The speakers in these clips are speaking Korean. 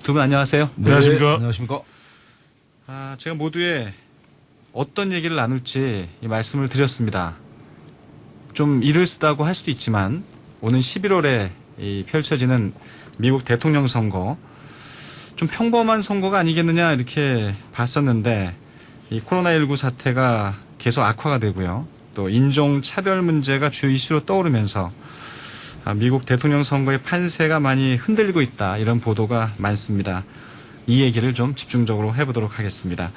두 분 안녕하세요. 네, 안녕하십니까. 안녕하십니까. 제가 모두에 어떤 얘기를 나눌지 이 말씀을 드렸습니다. 좀 이르다고 할 수도 있지만 오는 11월에 펼쳐지는 미국 대통령 선거 좀 평범한 선거가 아니겠느냐 이렇게 봤었는데 이 코로나19 사태가 계속 악화가 되고요. 또 인종차별 문제가 주요 이슈로 떠오르면서 미국 대통령 선거의 판세가 많이 흔들리고 있다 이런 보도가 많습니다. 이 얘기를 좀 집중적으로 해보도록 하겠습니다.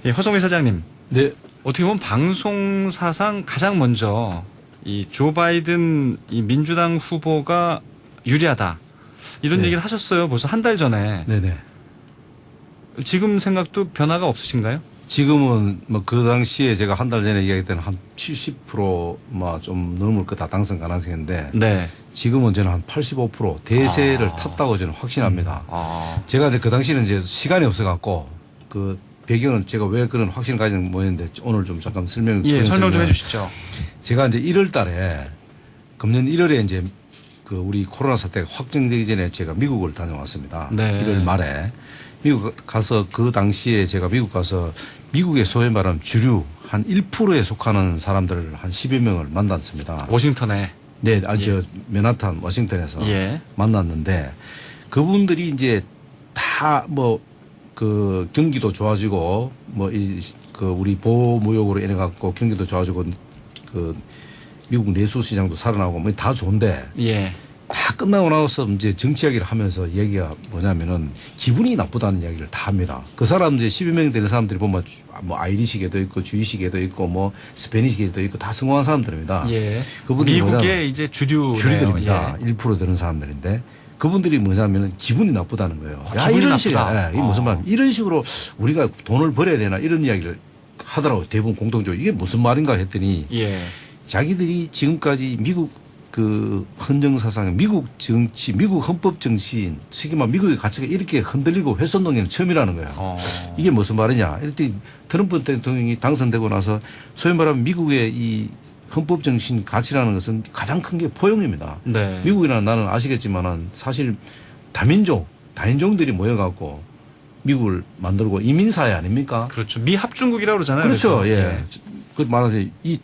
예, 허성희 사장님. 네. 어떻게 보면 방송사상 가장 먼저 이 조 바이든 이 민주당 후보가 유리하다 이런 네. 얘기를 하셨어요. 벌써 한 달 전에. 네네. 지금 생각도 변화가 없으신가요? 지금은 뭐 그 당시에 제가 한 달 전에 이야기했던 한 70%뭐 좀 넘을 거다 당선 가능성인데 네. 지금은 저는 한 85% 대세를 탔다고 저는 확신합니다. 제가 이제 그 당시에는 이제 시간이 없어갖고 그 배경은 제가 왜 그런 확신을 가진 모였는데 오늘 좀 잠깐 설명 좀 해주시죠. 제가 이제 1월 달에 금년 1월에 이제 그 우리 코로나 사태가 확정되기 전에 제가 미국을 다녀왔습니다. 네. 1월 말에 미국 가서 그 당시에 제가 미국 가서 미국의 소위 말하는 주류 한 1%에 속하는 사람들을 한 10여 명을 만났습니다. 워싱턴에. 네, 저 맨하탄 워싱턴에서 예. 만났는데 그분들이 이제 다 뭐 그 경기도 좋아지고 뭐 그 우리 보호무역으로 인해 갖고 경기도 좋아지고 그 미국 내수 시장도 살아나고 뭐 다 좋은데 예. 다 끝나고 나서 이제 정치 이야기를 하면서 얘기가 뭐냐면은 기분이 나쁘다는 이야기를 다 합니다. 그 사람 이제 10여 명 되는 사람들이 보면 뭐 아이리시계도 있고 주이시계도 있고 뭐 스페니시계도 있고 다 성공한 사람들입니다. 예. 그분들이 미국의 이제 주류들입니다. 예. 1% 되는 사람들인데 그분들이 뭐냐면은 기분이 나쁘다는 거예요. 야, 기분이 이런 식으로, 나쁘다. 이게 무슨 말, 이런 식으로 우리가 돈을 벌어야 되나 이런 이야기를 하더라고요. 대부분 공통적으로 이게 무슨 말인가 했더니 예. 자기들이 지금까지 미국 그 헌정사상, 미국 정치, 미국 헌법 정치인, 특히만 미국의 가치가 이렇게 흔들리고 훼손된 게 처음이라는 거예요. 이게 무슨 말이냐. 이럴 때 트럼프 대통령이 당선되고 나서 소위 말하면 미국의 이 헌법 정신 가치라는 것은 가장 큰 게 포용입니다. 네. 미국이라는 나는 아시겠지만은 사실 다민족, 다인종들이 모여갖고 미국을 만들고 이민사회 아닙니까? 그렇죠. 미합중국이라고 그러잖아요. 그렇죠. 그래서. 예. 그 말하자면 이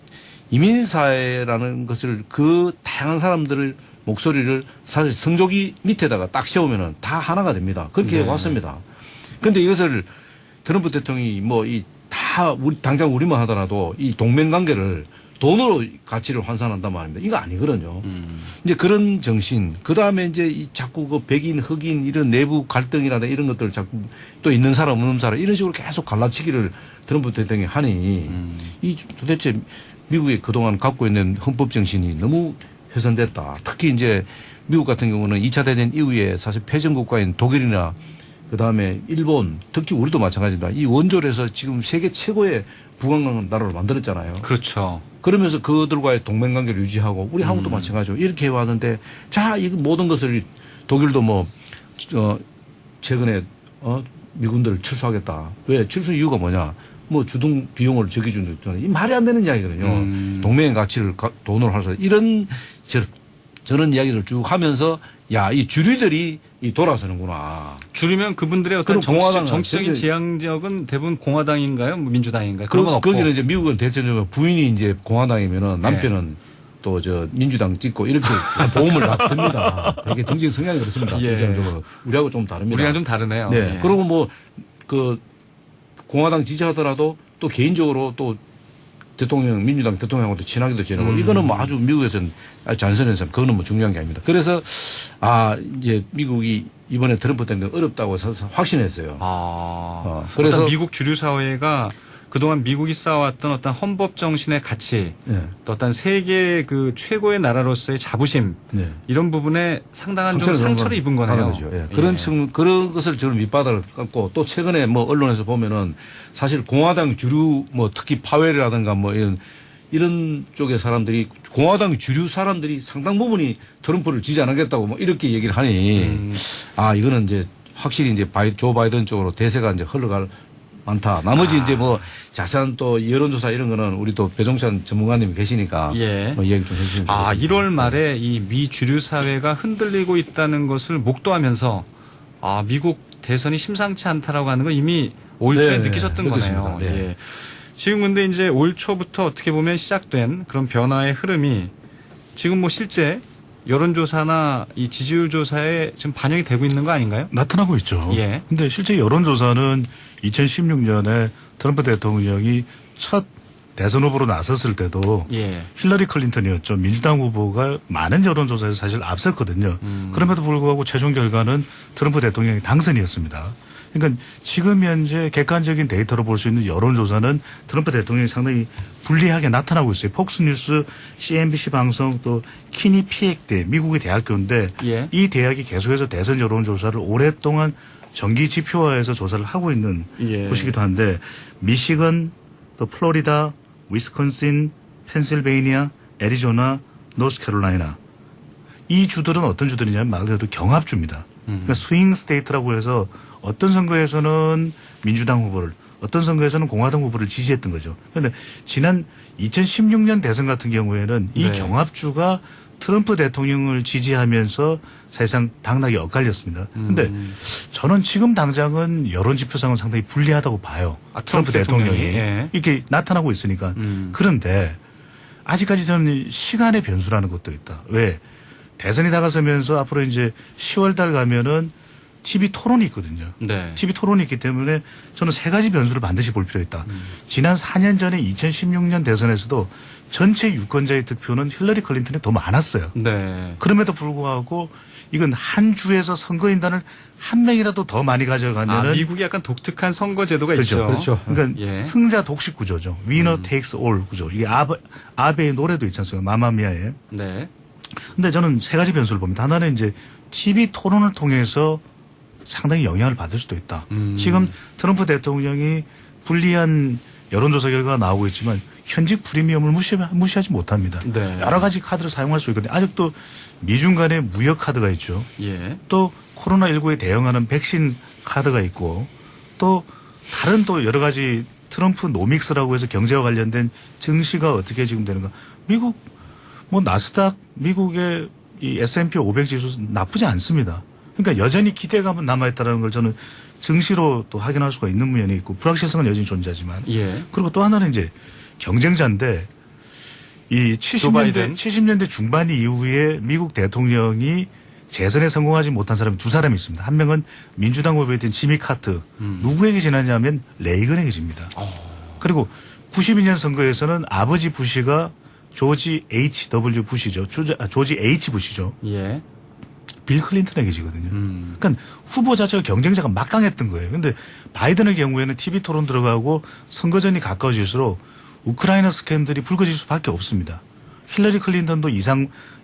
이민사회라는 것을 그 다양한 사람들을 목소리를 사실 성조기 밑에다가 딱 세우면은 다 하나가 됩니다. 그렇게 네. 해왔습니다. 그런데 이것을 트럼프 대통령이 뭐 이 다 우리 당장 우리만 하더라도 이 동맹 관계를 돈으로 가치를 환산한단 말입니다. 이거 아니거든요. 이제 그런 정신, 그 다음에 이제 이 자꾸 그 백인, 흑인 이런 내부 갈등이라든가 이런 것들을 자꾸 또 있는 사람, 없는 사람 이런 식으로 계속 갈라치기를 트럼프 대통령이 하니 이 도대체 미국이 그동안 갖고 있는 헌법 정신이 너무 훼손됐다. 특히 이제 미국 같은 경우는 2차 대전 이후에 사실 패전 국가인 독일이나 그 다음에 일본, 특히 우리도 마찬가지입니다. 이 원조를 해서 지금 세계 최고의 부강한 나라로 만들었잖아요. 그렇죠. 그러면서 그들과의 동맹관계를 유지하고 우리 한국도 마찬가지로 이렇게 해왔는데 자, 이 모든 것을 독일도 뭐, 최근에, 미군들을 출소하겠다. 왜? 출소 이유가 뭐냐? 뭐 주둔 비용을 적해주는 이 말이 안 되는 이야기거든요. 동맹의 가치를 돈으로 할수 이런 저런 이야기를 쭉 하면서 야, 이 주류들이 이 돌아서는구나. 줄이면 그분들의 어떤 정치적인 지향적은 대부분 공화당인가요? 뭐 민주당인가요? 그런 건 없고. 거기는 이제 미국은 대체적으로 부인이 이제 공화당이면은 남편은 또 저 민주당 찍고 이렇게 보험을 다 듭니다. 되게 정치적 성향이 그렇습니다. 예. 전체적으로. 우리하고 좀 다릅니다. 우리랑 좀 다르네요. 네. 예. 그리고 뭐 그 공화당 지지하더라도 또 개인적으로 또 대통령, 민주당 대통령하고도 친하게도 지내고 이거는 뭐 아주 미국에서는 잔선해서 그거는 뭐 중요한 게 아닙니다. 그래서 이제 미국이 이번에 트럼프 때문에 어렵다고 확신했어요. 그래서 미국 주류 사회가 그동안 미국이 쌓아왔던 어떤 헌법 정신의 가치, 또 어떤 세계 그 최고의 나라로서의 자부심 이런 부분에 상당한 좀 상처를 입은 거네요. 그런 것을 저는 밑바닥을 깎고 또 최근에 뭐 언론에서 보면은 사실 공화당 주류 뭐 특히 파웰이라든가 뭐 이런 쪽의 사람들이 공화당 주류 사람들이 상당 부분이 트럼프를 지지 안 하겠다고 뭐 이렇게 얘기를 하니 이거는 이제 확실히 이제 조 바이든 쪽으로 대세가 이제 흘러갈 많다. 나머지 이제 뭐 자세한 또 여론조사 이런 거는 우리 또 배종찬 전문가님이 계시니까 뭐 얘기 좀 해주시면 좋겠습니다. 1월 말에 이 미 주류 사회가 흔들리고 있다는 것을 목도하면서 미국 대선이 심상치 않다라고 하는 걸 이미 올 초에 네, 느끼셨던 느꼈습니다. 거네요. 네. 예. 지금 근데 이제 올 초부터 어떻게 보면 시작된 그런 변화의 흐름이 지금 뭐 실제 여론조사나 이 지지율 조사에 지금 반영이 되고 있는 거 아닌가요? 나타나고 있죠. 예. 근데 실제 여론조사는 2016년에 트럼프 대통령이 첫 대선 후보로 나섰을 때도 예. 힐러리 클린턴이었죠. 민주당 후보가 많은 여론조사에서 사실 앞섰거든요. 그럼에도 불구하고 최종 결과는 트럼프 대통령이 당선이었습니다. 그러니까 지금 현재 객관적인 데이터로 볼 수 있는 여론조사는 트럼프 대통령이 상당히 불리하게 나타나고 있어요. 폭스뉴스, CNBC 방송 또 키니피엑대 미국의 대학교인데 예. 이 대학이 계속해서 대선 여론조사를 오랫동안 정기 지표화해서 조사를 하고 있는 예. 곳이기도 한데 미시건, 또 플로리다, 위스콘신, 펜실베이니아, 애리조나, 노스캐롤라이나 이 주들은 어떤 주들이냐면 말 그대로 경합주입니다. 그러니까 스윙 스테이트라고 해서 어떤 선거에서는 민주당 후보를 어떤 선거에서는 공화당 후보를 지지했던 거죠. 그런데 지난 2016년 대선 같은 경우에는 이 네. 경합주가 트럼프 대통령을 지지하면서 사실상 당락이 엇갈렸습니다. 그런데 저는 지금 당장은 여론지표상은 상당히 불리하다고 봐요. 트럼프 대통령이, 예. 이렇게 나타나고 있으니까. 그런데 아직까지 저는 시간의 변수라는 것도 있다. 왜? 대선이 다가서면서 앞으로 이제 10월 달 가면은 TV 토론이 있거든요. 네. TV 토론이 있기 때문에 저는 세 가지 변수를 반드시 볼 필요가 있다. 지난 4년 전에 2016년 대선에서도 전체 유권자의 득표는 힐러리 클린턴이 더 많았어요. 네. 그럼에도 불구하고 이건 한 주에서 선거인단을 한 명이라도 더 많이 가져가면은 미국이 약간 독특한 선거 제도가 그렇죠. 있죠. 그렇죠. 그러니까 예. 승자 독식 구조죠. 위너 테이크스 올 구조. 이게 아베의 노래도 있지 않습니까? 마마미아에. 네. 근데 저는 세 가지 변수를 봅니다. 하나는 이제 TV 토론을 통해서 상당히 영향을 받을 수도 있다. 지금 트럼프 대통령이 불리한 여론조사 결과가 나오고 있지만 현직 프리미엄을 무시하지 못합니다. 네. 여러 가지 카드를 사용할 수 있거든요. 아직도 미중 간의 무역 카드가 있죠. 예. 또 코로나19에 대응하는 백신 카드가 있고 또 다른 또 여러 가지 트럼프 노믹스라고 해서 경제와 관련된 증시가 어떻게 지금 되는가. 미국 뭐 나스닥 미국의 이 S&P 500 지수 나쁘지 않습니다. 그러니까 여전히 기대감은 남아있다는 걸 저는 증시로 또 확인할 수가 있는 면이 있고 불확실성은 여전히 존재하지만 예. 그리고 또 하나는 이제 경쟁자인데 이 바이든. 70년대 중반 이후에 미국 대통령이 재선에 성공하지 못한 사람이 두 사람이 있습니다. 한 명은 민주당 후보였던 지미 카트. 누구에게 지났냐면 레이건에게 집니다. 그리고 92년 선거에서는 아버지 부시가 조지 H.W. 부시죠. 조지 H. 부시죠. 예. 빌 클린턴에게 지거든요. 그러니까 후보 자체가 경쟁자가 막강했던 거예요. 그런데 바이든의 경우에는 TV 토론 들어가고 선거전이 가까워질수록 우크라이나 스캔들이 불거질 수밖에 없습니다. 힐러리 클린턴도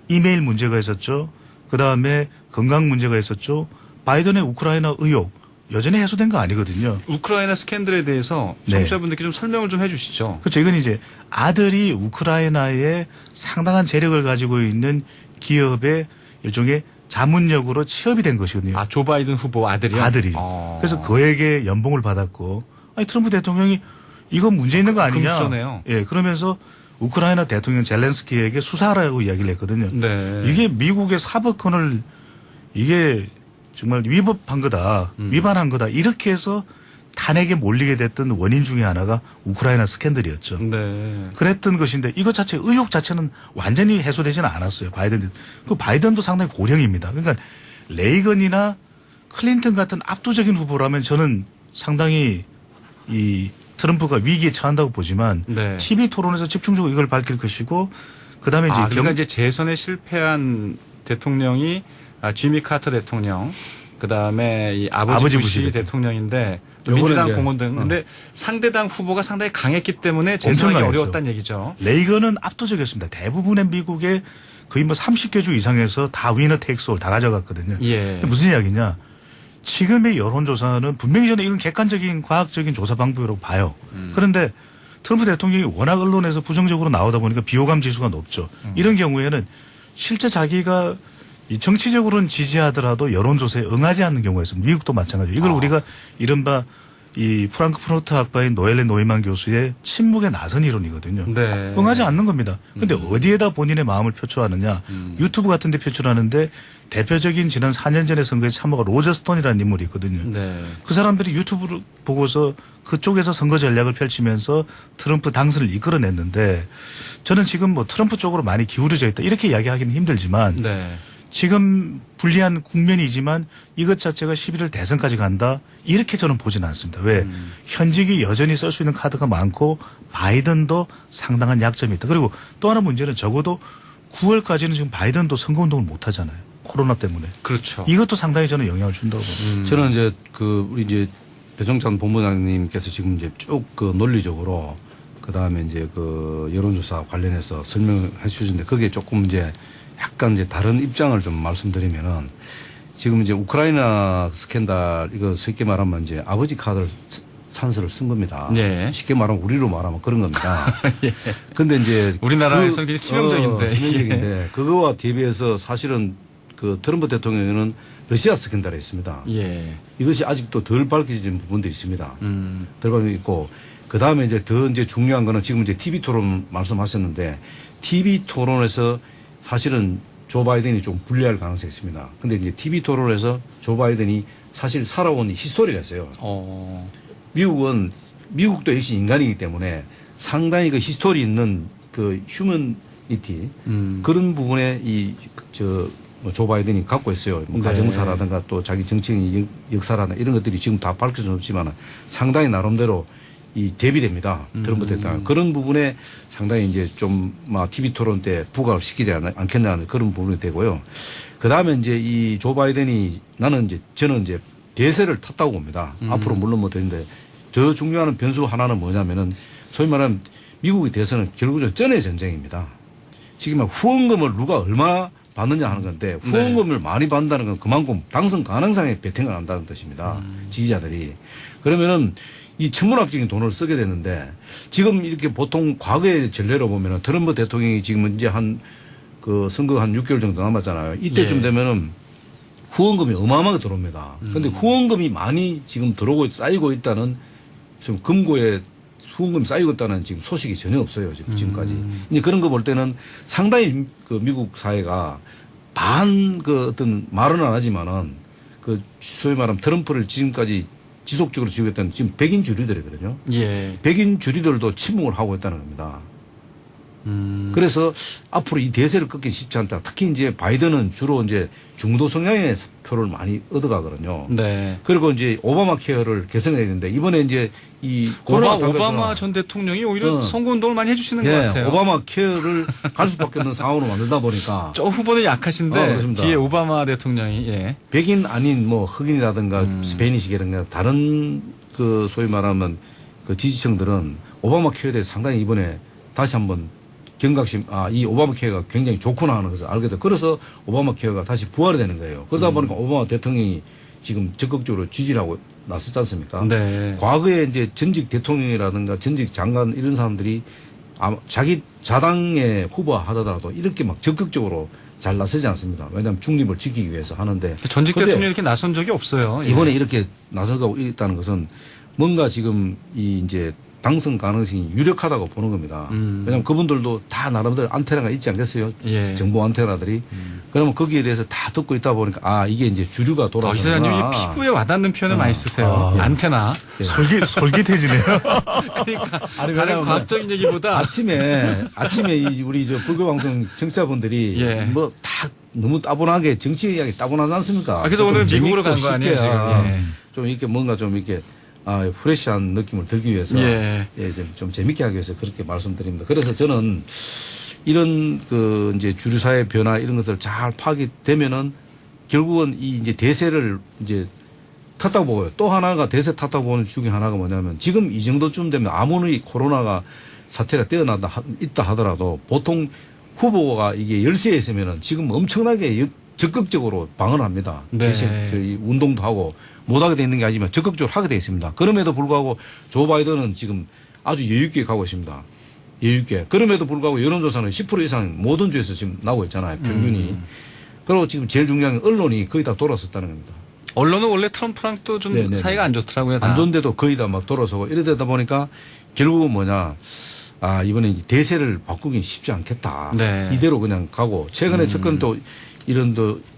이메일 문제가 있었죠. 그다음에 건강 문제가 있었죠. 바이든의 우크라이나 의혹 여전히 해소된 거 아니거든요. 우크라이나 스캔들에 대해서 네. 청취자분들께 좀 설명을 좀 해주시죠. 그렇죠. 이건 이제 아들이 우크라이나에 상당한 재력을 가지고 있는 기업의 일종의 자문역으로 취업이 된 것이거든요. 조 바이든 후보 아들이요? 아들이. 그래서 그에게 연봉을 받았고, 아니 트럼프 대통령이 이거 문제 있는 거 아니냐? 금수저네요. 예, 그러면서 우크라이나 대통령 젤렌스키에게 수사하라고 이야기를 했거든요. 네. 이게 미국의 사법권을 이게 정말 위법한 거다, 위반한 거다 이렇게 해서 탄핵에 몰리게 됐던 원인 중에 하나가 우크라이나 스캔들이었죠. 네. 그랬던 것인데 이것 자체 의혹 자체는 완전히 해소되지는 않았어요. 바이든도 상당히 고령입니다. 그러니까 레이건이나 클린턴 같은 압도적인 후보라면 저는 상당히 이 트럼프가 위기에 처한다고 보지만 네. TV 토론에서 집중적으로 이걸 밝힐 것이고 그다음에 이제 그러니까 이제 재선에 실패한 대통령이 지미 카터 대통령, 그 다음에 이 아버지 부시 대통령인데 또 민주당 이제, 공화당. 근데 상대당 후보가 상당히 강했기 때문에 재선하기 강했죠. 어려웠다는 얘기죠. 레이건은 압도적이었습니다. 대부분의 미국의 거의 뭐 30개 주 이상에서 다 위너 테이크스 올 다 가져갔거든요. 예. 무슨 이야기냐? 지금의 여론조사는 분명히 저는 이건 객관적인 과학적인 조사 방법이라고 봐요. 그런데 트럼프 대통령이 워낙 언론에서 부정적으로 나오다 보니까 비호감 지수가 높죠. 이런 경우에는 실제 자기가 이 정치적으로는 지지하더라도 여론조사에 응하지 않는 경우가 있습니다. 미국도 마찬가지예요. 이걸 우리가 이른바 이 프랑크푸르트 학파인 노엘레 노이만 교수의 침묵의 나선 이론이거든요. 네. 응하지 않는 겁니다. 근데 어디에다 본인의 마음을 표출하느냐. 유튜브 같은 데 표출하는데 대표적인 지난 4년 전의 선거에 참모가 로저 스톤이라는 인물이 있거든요. 네. 그 사람들이 유튜브를 보고서 그쪽에서 선거 전략을 펼치면서 트럼프 당선을 이끌어냈는데 저는 지금 뭐 트럼프 쪽으로 많이 기울어져 있다 이렇게 이야기하기는 힘들지만 네. 지금 불리한 국면이지만 이것 자체가 11월 대선까지 간다 이렇게 저는 보지는 않습니다. 왜 현직이 여전히 쓸 수 있는 카드가 많고 바이든도 상당한 약점이 있다. 그리고 또 하나 문제는 적어도 9월까지는 지금 바이든도 선거운동을 못 하잖아요. 코로나 때문에. 그렇죠. 이것도 상당히 저는 영향을 준다고 봅니다. 저는 이제 우리 이제 배종찬 본부장님께서 지금 이제 쭉 그 논리적으로 그 다음에 이제 그 여론조사 관련해서 설명해 주시는데 거기에 조금 이제 약간 이제 다른 입장을 좀 말씀드리면은 지금 이제 우크라이나 스캔들 이거 쉽게 말하면 이제 아버지 카드를 찬스를 쓴 겁니다. 네. 쉽게 말하면 우리로 말하면 그런 겁니다. 근데 이제 우리나라에서는 굉장히 치명적인데. 치명적인데 그거와 대비해서 사실은 그 트럼프 대통령은 러시아 스캔들에 있습니다. 예. 이것이 아직도 덜 밝혀진 부분들이 있습니다. 덜 밝혀져 있고 그 다음에 이제 더 이제 중요한 거는 지금 이제 TV 토론 말씀하셨는데 TV 토론에서 사실은 조 바이든이 좀 불리할 가능성이 있습니다. 근데 이제 TV 토론에서 조 바이든이 사실 살아온 히스토리가 있어요. 미국도 역시 인간이기 때문에 상당히 그 히스토리 있는 그 휴머니티 그런 부분에 조 바이든이 갖고 있어요. 뭐 네. 가정사라든가 또 자기 정치인 역사라든가 이런 것들이 지금 다 밝혀져 없지만 상당히 나름대로 이 대비됩니다. 트럼프 대통령. 그런 부분에 상당히 이제 좀 막 TV 토론 때 부각을 시키지 않겠냐는 그런 부분이 되고요. 그 다음에 이제 이 조 바이든이 저는 이제 대세를 탔다고 봅니다. 앞으로 물론 뭐 되는데 더 중요한 변수 하나는 뭐냐면은 소위 말하는 미국의 대선은 결국은 쩐의 전쟁입니다. 지금 후원금을 누가 얼마 받느냐 하는 건데 후원금을 많이 받는다는 건 그만큼 당선 가능성에 베팅을 한다는 뜻입니다. 지지자들이. 그러면은 이 천문학적인 돈을 쓰게 되는데 지금 이렇게 보통 과거의 전례로 보면은 트럼프 대통령이 지금 이제 그 선거 한 6개월 정도 남았잖아요. 이때쯤 예. 되면은 후원금이 어마어마하게 들어옵니다. 그런데 후원금이 많이 지금 들어오고 쌓이고 있다는 지금 금고에 후원금이 쌓이고 있다는 지금 소식이 전혀 없어요. 지금까지. 이제 그런 거 볼 때는 상당히 그 미국 사회가 그 어떤 말은 안 하지만은 그 소위 말하면 트럼프를 지금까지 지속적으로 지지했던 지금 백인 주류들이거든요. 예. 백인 주류들도 침묵을 하고 있다는 겁니다. 그래서 앞으로 이 대세를 끊기 쉽지 않다. 특히 이제 바이든은 주로 이제 중도 성향의 표를 많이 얻어가거든요. 네. 그리고 이제 오바마 케어를 개선해야 되는데 이번에 이제 이 코로나 오바마 전 대통령이 오히려 선거운동을 많이 해주시는 것 같아요. 오바마 케어를 갈 수밖에 없는 상황으로 만들다 보니까 저 후보는 약하신데 그렇습니다. 뒤에 오바마 대통령이 예. 백인 아닌 뭐 흑인이라든가 스페니시라든가 다른 그 소위 말하면 그 지지층들은 오바마 케어에 대해서 상당히 이번에 다시 한번 경각심, 이 오바마 케어가 굉장히 좋구나 하는 것을 알게 돼. 그래서 오바마 케어가 다시 부활이 되는 거예요. 그러다 보니까 오바마 대통령이 지금 적극적으로 지지를 하고 나섰지 않습니까? 네. 과거에 이제 전직 대통령이라든가 전직 장관 이런 사람들이 자기 자당의 후보 하더라도 이렇게 막 적극적으로 잘 나서지 않습니다. 왜냐하면 중립을 지키기 위해서 하는데. 전직 근데 대통령이 이렇게 나선 적이 없어요. 예. 이번에 이렇게 나서고 있다는 것은 뭔가 지금 이제 당선 가능성이 유력하다고 보는 겁니다. 왜냐하면 그분들도 다 나름대로 안테나가 있지 않겠어요? 예. 정보 안테나들이. 그러면 거기에 대해서 다 듣고 있다 보니까 이게 이제 주류가 이 돌아서구나. 사장님이 피부에 와닿는 표현을 많이 쓰세요. 안테나. 솔깃해지네요. 그러니까 아니, 다른 왜냐하면 과학적인 얘기보다 아침에 우리 저 불교 방송 청취자분들이 예. 뭐 다 너무 따분하게 정치 이야기 따분하지 않습니까? 그래서 오늘 미국으로 간 거 아니에요, 쉽게 지금. 좀 이렇게 뭔가 좀 이렇게 프레시한 느낌을 들기 위해서 예. 좀 재밌게 하기 위해서 그렇게 말씀드립니다. 그래서 저는 이런 그 이제 주류 사회 변화 이런 것을 잘 파악이 되면은 결국은 이 이제 대세를 이제 탔다고 보고요. 또 하나가 대세 탔다고 보는 중에 하나가 뭐냐면 지금 이 정도쯤 되면 아무리 코로나가 사태가 있다 하더라도 보통 후보가 이게 열세에 있으면은 지금 엄청나게 적극적으로 방어를 합니다. 네. 대신 그 운동도 하고 못하게 돼 있는 게 아니지만 적극적으로 하게 돼 있습니다. 그럼에도 불구하고 조 바이든은 지금 아주 여유있게 가고 있습니다. 여유있게. 그럼에도 불구하고 여론조사는 10% 이상 모든 주에서 지금 나오고 있잖아요. 평균이. 그리고 지금 제일 중요한 건 언론이 거의 다 돌아섰다는 겁니다. 언론은 원래 트럼프랑 또 좀 네네네. 사이가 안 좋더라고요. 다. 안 좋은데도 거의 다 막 돌아서고 이러다 보니까 결국은 뭐냐. 이번에 이제 대세를 바꾸긴 쉽지 않겠다. 네. 이대로 그냥 가고 최근에 접근 또 이런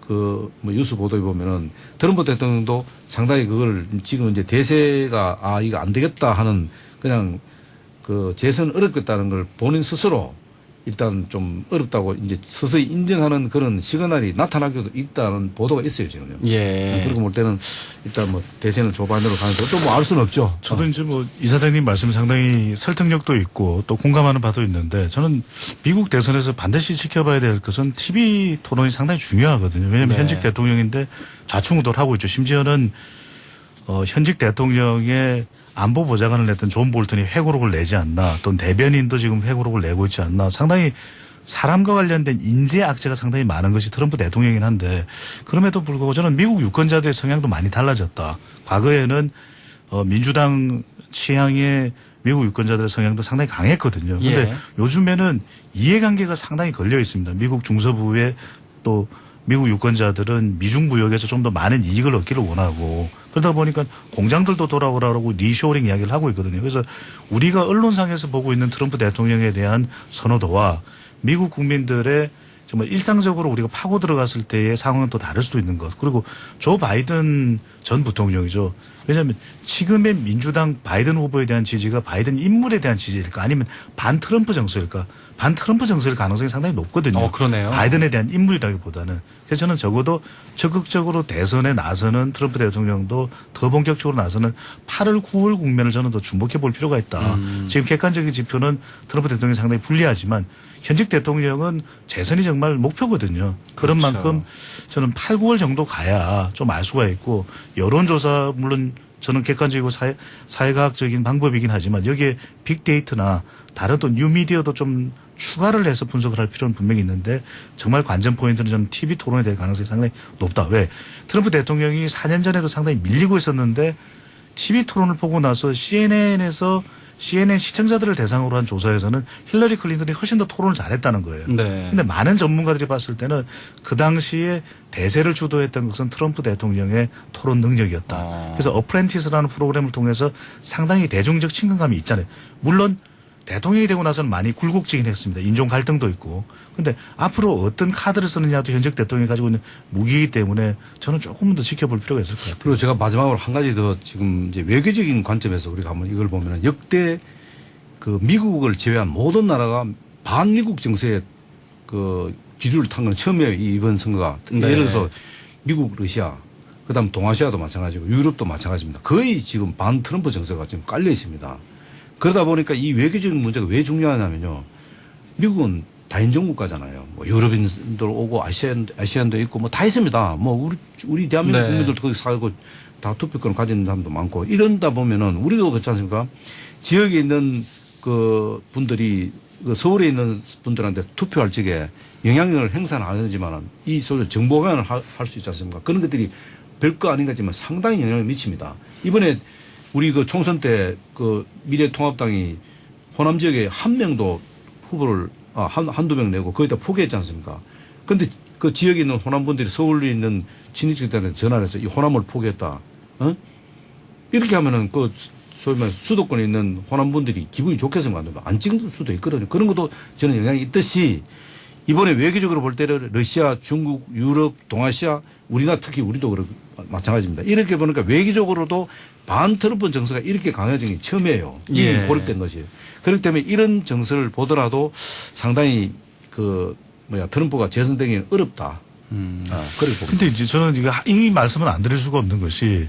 그 뭐 뉴스 보도에 보면은 트럼프 대통령도 상당히 그걸 지금 이제 대세가 이거 안 되겠다 하는 그냥 그 재선 어렵겠다는 걸 본인 스스로 일단 좀 어렵다고 이제 서서히 인정하는 그런 시그널이 나타나기도 있다는 보도가 있어요, 지금요. 예. 그렇게 볼 때는 일단 뭐 대세는 조반으로 가는 것도 뭐 알 수는 없죠. 저도 이제 뭐 이사장님 말씀 상당히 설득력도 있고 또 공감하는 바도 있는데 저는 미국 대선에서 반드시 지켜봐야 될 것은 TV 토론이 상당히 중요하거든요. 왜냐하면 네. 현직 대통령인데 좌충우돌 하고 있죠. 심지어는 현직 대통령의 안보 보좌관을 냈던 존 볼턴이 회고록을 내지 않나 또는 대변인도 지금 회고록을 내고 있지 않나 상당히 사람과 관련된 인재 악재가 상당히 많은 것이 트럼프 대통령이긴 한데 그럼에도 불구하고 저는 미국 유권자들의 성향도 많이 달라졌다. 과거에는 민주당 취향의 미국 유권자들의 성향도 상당히 강했거든요. 그런데 예. 요즘에는 이해관계가 상당히 걸려 있습니다. 미국 중서부에 또 미국 유권자들은 미중 무역에서 좀 더 많은 이익을 얻기를 원하고 그러다 보니까 공장들도 돌아오라고 리쇼링 이야기를 하고 있거든요. 그래서 우리가 언론상에서 보고 있는 트럼프 대통령에 대한 선호도와 미국 국민들의 정말 일상적으로 우리가 파고 들어갔을 때의 상황은 또 다를 수도 있는 것. 그리고 조 바이든 전 부통령이죠. 왜냐하면 지금의 민주당 바이든 후보에 대한 지지가 바이든 인물에 대한 지지일까 아니면 반 트럼프 정서일까. 반 트럼프 정서일 가능성이 상당히 높거든요. 그러네요. 바이든에 대한 인물이라기보다는. 그래서 저는 적어도 적극적으로 대선에 나서는 트럼프 대통령도 더 본격적으로 나서는 8월 9월 국면을 저는 더 주목해 볼 필요가 있다. 지금 객관적인 지표는 트럼프 대통령이 상당히 불리하지만 현직 대통령은 재선이 정말 목표거든요. 그런 그렇죠. 만큼 저는 8, 9월 정도 가야 좀 알 수가 있고 여론조사 물론 저는 객관적이고 사회과학적인 방법이긴 하지만 여기에 빅데이터나 다른 또 뉴미디어도 좀 추가를 해서 분석을 할 필요는 분명히 있는데 정말 관전 포인트는 저는 TV 토론에 대한 가능성이 상당히 높다. 왜? 트럼프 대통령이 4년 전에도 상당히 밀리고 있었는데 TV 토론을 보고 나서 CNN에서 CNN 시청자들을 대상으로 한 조사에서는 힐러리 클린턴이 훨씬 더 토론을 잘했다는 거예요. 네. 근데 많은 전문가들이 봤을 때는 그 당시에 대세를 주도했던 것은 트럼프 대통령의 토론 능력이었다. 그래서 어프렌티스라는 프로그램을 통해서 상당히 대중적 친근감이 있잖아요. 물론 대통령이 되고 나서는 많이 굴곡지긴 했습니다. 인종 갈등도 있고. 근데 앞으로 어떤 카드를 쓰느냐도 현직 대통령이 가지고 있는 무기이기 때문에 저는 조금 더 지켜볼 필요가 있을 것 같아요. 그리고 제가 마지막으로 한 가지 더 지금 이제 외교적인 관점에서 우리가 한번 이걸 보면 역대 그 미국을 제외한 모든 나라가 반미국 정세에 그 기류를 탄 건 처음이에요. 이번 선거가. 네. 예를 들어서 미국, 러시아, 그다음 동아시아도 마찬가지고 유럽도 마찬가지입니다. 거의 지금 반 트럼프 정세가 지금 깔려 있습니다. 그러다 보니까 이 외교적인 문제가 왜 중요하냐면요. 미국은 다인종 국가잖아요. 뭐 유럽인들 오고 아시안도 있고 뭐 다 있습니다. 뭐 우리 대한민국 네. 국민들도 거기 살고 다 투표권을 가진 사람도 많고 이런다 보면은 우리도 그렇지 않습니까? 지역에 있는 그 분들이 그 서울에 있는 분들한테 투표할 적에 영향력을 행사는 안 하지만은 이 소위 정보관을 할 수 있지 않습니까? 그런 것들이 별거 아닌 거지만 상당히 영향을 미칩니다. 이번에 우리 그 총선 때 그 미래통합당이 호남 지역에 한 명도 후보를 한두 명 내고 거의 다 포기했지 않습니까? 근데 그 지역에 있는 호남분들이 서울에 있는 친인척들한테 전화를 해서 이 호남을 포기했다. 이렇게 하면은 그 소위 말해 수도권에 있는 호남분들이 기분이 좋겠습니까? 안 찍을 수도 있거든요. 그런 것도 저는 영향이 있듯이 이번에 외교적으로 볼 때는 러시아, 중국, 유럽, 동아시아, 우리나라 특히 우리도 그렇고 마찬가지입니다. 이렇게 보니까 외교적으로도 반 트럼프 정서가 이렇게 강해진 게 처음이에요. 예. 이미 고립된 것이. 그렇기 때문에 이런 정서를 보더라도 상당히 트럼프가 재선되기는 어렵다. 그렇게 봅니다. 근데 이제 저는 이 말씀은 안 드릴 수가 없는 것이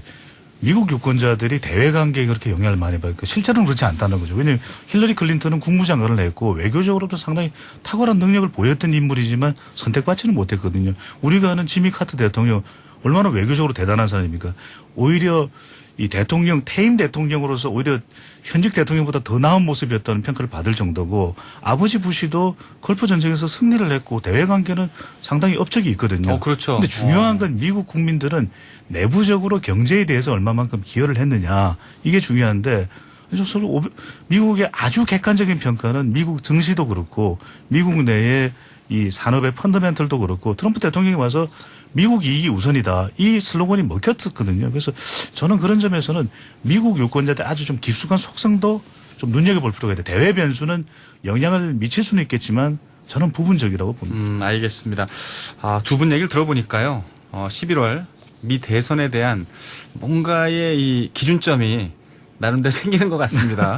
미국 유권자들이 대외 관계에 그렇게 영향을 많이 받고 실제로는 그렇지 않다는 거죠. 왜냐하면 힐러리 클린턴은 국무장관을 했고 외교적으로도 상당히 탁월한 능력을 보였던 인물이지만 선택받지는 못했거든요. 우리가 아는 지미 카터 대통령 얼마나 외교적으로 대단한 사람입니까? 오히려 이 대통령, 퇴임 대통령으로서 오히려 현직 대통령보다 더 나은 모습이었다는 평가를 받을 정도고 아버지 부시도 걸프 전쟁에서 승리를 했고 대외 관계는 상당히 업적이 있거든요. 그렇죠. 근데 중요한 건 미국 국민들은 내부적으로 경제에 대해서 얼마만큼 기여를 했느냐 이게 중요한데 서로 미국의 아주 객관적인 평가는 미국 증시도 그렇고 미국 내의 이 산업의 펀더멘털도 그렇고 트럼프 대통령이 와서 미국 이익이 우선이다. 이 슬로건이 먹혔었거든요. 그래서 저는 그런 점에서는 미국 유권자들 아주 좀 깊숙한 속성도 좀 눈여겨볼 필요가 있다. 대외 변수는 영향을 미칠 수는 있겠지만 저는 부분적이라고 봅니다. 알겠습니다. 두 분 얘기를 들어보니까요. 11월 미 대선에 대한 뭔가의 이 기준점이 나름대로 생기는 것 같습니다.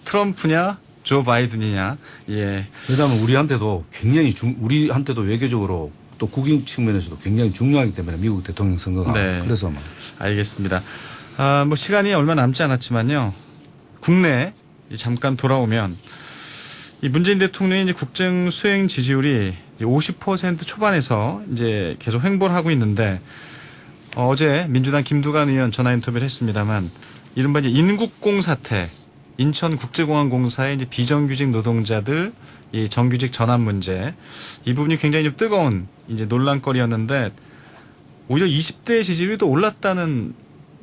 트럼프냐, 조 바이든이냐. 예. 왜냐하면 우리한테도 굉장히 우리한테도 외교적으로 또 국익 측면에서도 굉장히 중요하기 때문에 미국 대통령 선거가 네. 그래서 막 알겠습니다. 뭐 시간이 얼마 남지 않았지만요. 국내 잠깐 돌아오면 이 문재인 대통령의 이제 국정 수행 지지율이 50% 초반에서 이제 계속 횡보를 하고 있는데 어제 민주당 김두관 의원 전화 인터뷰를 했습니다만 이른바 이제 인국공 사태, 인천국제공항공사의 이제 비정규직 노동자들 이 정규직 전환 문제 이 부분이 굉장히 좀 뜨거운 이제 논란거리였는데 오히려 20대 지지율이 또 올랐다는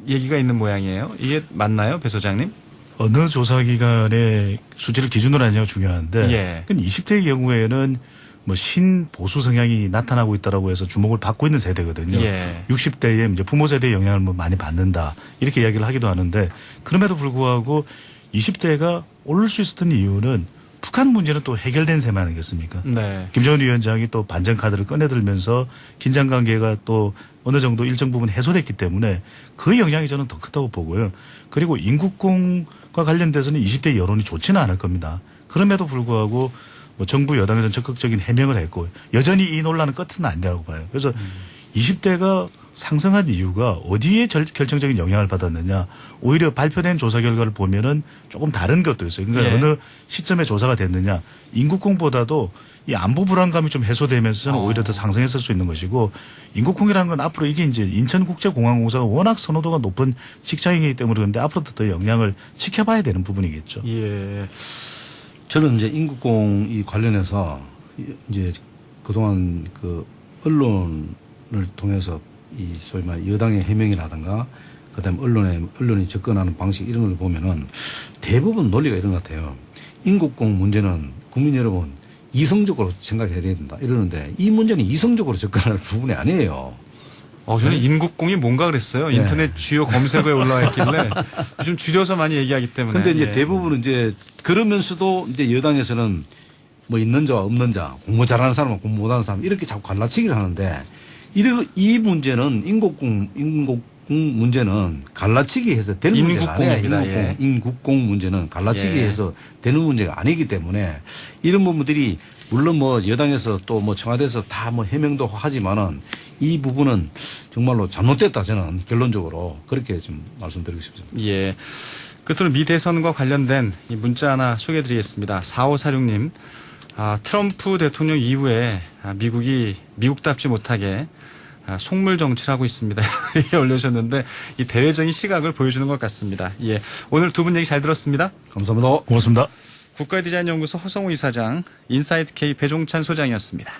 얘기가 있는 모양이에요. 이게 맞나요, 배 소장님? 어느 조사기관의 수치를 기준으로 하느냐가 중요한데 예. 20대의 경우에는 뭐 신보수 성향이 나타나고 있다라고 해서 주목을 받고 있는 세대거든요. 예. 60대의 이제 부모 세대의 영향을 뭐 많이 받는다 이렇게 이야기를 하기도 하는데 그럼에도 불구하고 20대가 오를 수 있었던 이유는 북한 문제는 또 해결된 셈 아니겠습니까? 네. 김정은 위원장이 또 반전 카드를 꺼내들면서 긴장 관계가 또 어느 정도 일정 부분 해소됐기 때문에 그 영향이 저는 더 크다고 보고요. 그리고 인국공과 관련돼서는 20대 여론이 좋지는 않을 겁니다. 그럼에도 불구하고 뭐 정부 여당에서는 적극적인 해명을 했고 여전히 이 논란은 끝은 아니라고 봐요. 그래서 20대가 상승한 이유가 어디에 결정적인 영향을 받았느냐. 오히려 발표된 조사 결과를 보면은 조금 다른 것도 있어요. 그러니까 예. 어느 시점에 조사가 됐느냐. 인국공보다도 이 안보 불안감이 좀 해소되면서 저는 오히려 더 상승했을 수 있는 것이고 인국공이라는 건 앞으로 이게 이제 인천국제공항공사가 워낙 선호도가 높은 직장이기 때문에 그런데 앞으로도 더 영향을 지켜봐야 되는 부분이겠죠. 예. 저는 이제 인국공이 관련해서 이제 그동안 그 언론을 통해서 이 소위 말 여당의 해명이라든가 그다음에 언론이 접근하는 방식 이런 걸 보면은 대부분 논리가 이런 것 같아요. 인국공 문제는 국민 여러분 이성적으로 생각해야 된다 이러는데 이 문제는 이성적으로 접근할 부분이 아니에요. 저는 인국공이 뭔가 그랬어요. 네. 인터넷 주요 검색어에 올라와 있길래 좀 줄여서 많이 얘기하기 때문에. 근데 이제 예. 대부분은 이제 그러면서도 이제 여당에서는 뭐 있는 자와 없는 자, 공부 잘하는 사람과 공부 못하는 사람 이렇게 자꾸 갈라치기를 하는데 이 문제는 인국공 문제는 갈라치기 해서 되는 문제가 아니에요. 인국공입니다. 인국공 문제는 갈라치기 예. 해서 되는 문제가 아니기 때문에 이런 부분들이 물론 뭐 여당에서 또 뭐 청와대에서 다 뭐 해명도 하지만은 이 부분은 정말로 잘못됐다 저는 결론적으로 그렇게 좀 말씀드리고 싶습니다. 예. 끝으로 미 대선과 관련된 이 문자 하나 소개해드리겠습니다. 4546님. 트럼프 대통령 이후에 미국이 미국답지 못하게 속물 정치를 하고 있습니다. 이렇게 올려주셨는데 이 대외적인 시각을 보여주는 것 같습니다. 예. 오늘 두 분 얘기 잘 들었습니다. 감사합니다. 고맙습니다. 국가디자인연구소 허성우 이사장, 인사이트 K 배종찬 소장이었습니다.